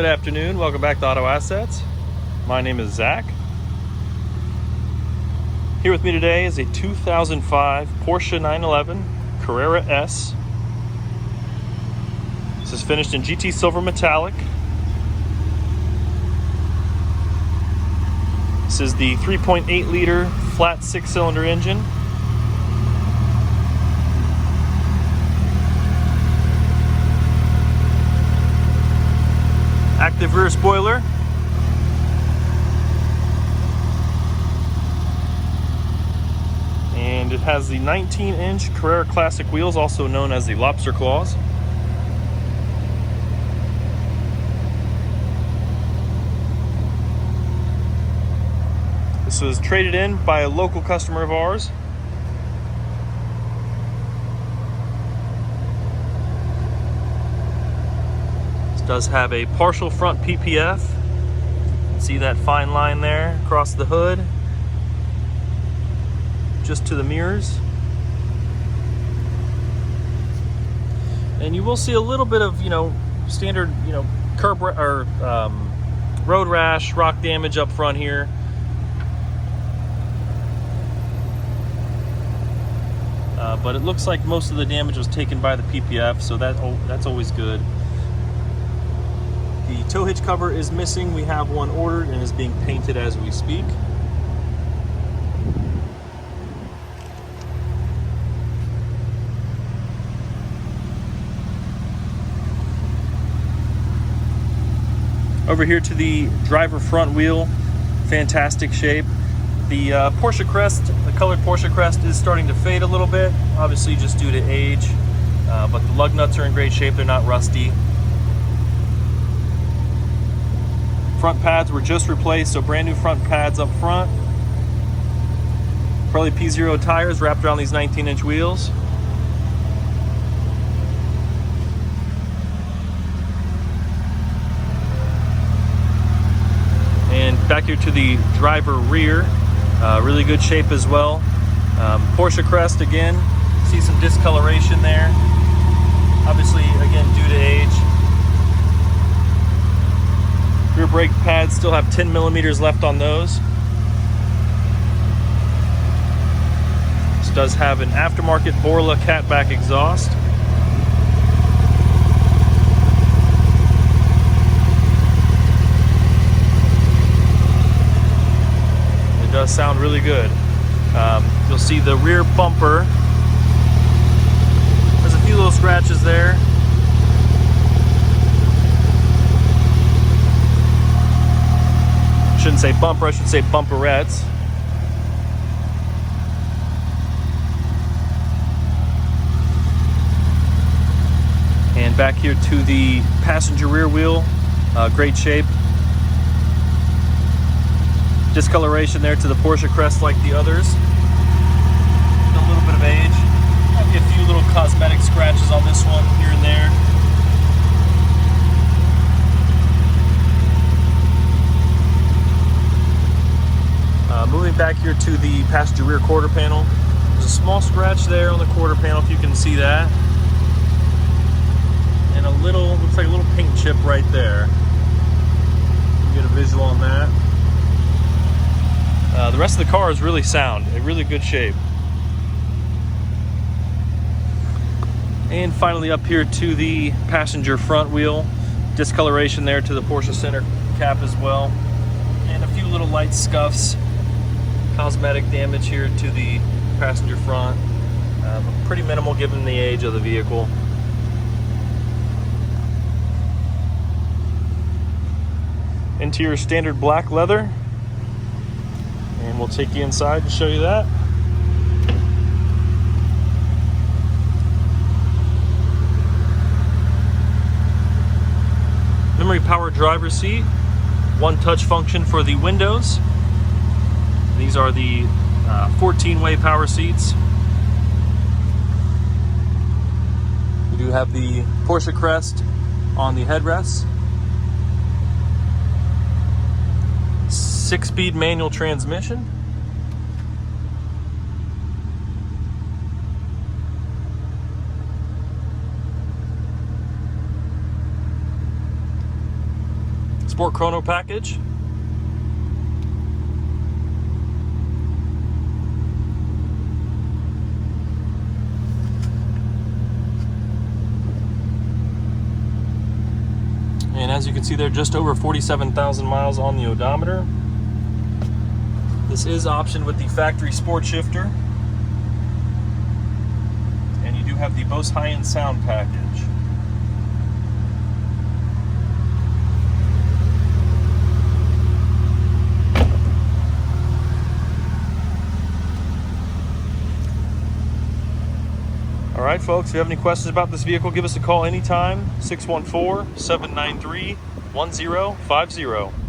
Good afternoon. Welcome back to Auto Assets. My name is Zach. Here with me today is a 2005 Porsche 911 Carrera S. This is finished in GT Silver Metallic. This is the 3.8 liter flat 6-cylinder engine. Active rear spoiler. And it has the 19-inch Carrera Classic wheels, also known as the lobster claws. This was traded in by a local customer of ours. Does have a partial front PPF. See that fine line there across the hood, just to the mirrors. And you will see a little bit of, standard, curb or road rash, rock damage up front here. But it looks like most of the damage was taken by the PPF, so that's always good. The tow hitch cover is missing. We have one ordered and is being painted as we speak. Over here to the driver front wheel, fantastic shape. The Porsche Crest, the colored Porsche Crest, is starting to fade a little bit, obviously just due to age, but the lug nuts are in great shape. They're not rusty. Front pads were just replaced, so brand new front pads up front. Probably P0 tires wrapped around these 19-inch wheels. And back here to the driver rear, really good shape as well. Porsche Crest again, see some discoloration there. Obviously, again, due to age. Rear brake pads still have 10 millimeters left on those. This does have an aftermarket Borla catback exhaust. It does sound really good. You'll see the rear bumper. There's a few little scratches there. Shouldn't say bumper, I should say bumperettes. And back here to the passenger rear wheel, great shape. Discoloration there to the Porsche Crest like the others. A little bit of age. Maybe a few little cosmetic scratches on this one here and there. Moving back here to the passenger rear quarter panel, there's a small scratch there on the quarter panel, if you can see that, and a little, looks like a little paint chip right there. You can get a visual on that. The rest of the car is really sound, in really good shape. And finally up here to the passenger front wheel, discoloration there to the Porsche center cap as well, and a few little light scuffs. Cosmetic damage here to the passenger front, pretty minimal given the age of the vehicle. Interior standard black leather, and we'll take you inside to show you that. Memory power driver's seat, one touch function for the windows. These are the 14-way power seats. We do have the Porsche Crest on the headrests. 6-speed manual transmission. Sport Chrono package. And as you can see there, just over 47,000 miles on the odometer. This is optioned with the factory sport shifter. And you do have the Bose high-end sound package. All right, folks, if you have any questions about this vehicle, give us a call anytime, 614-793-1050.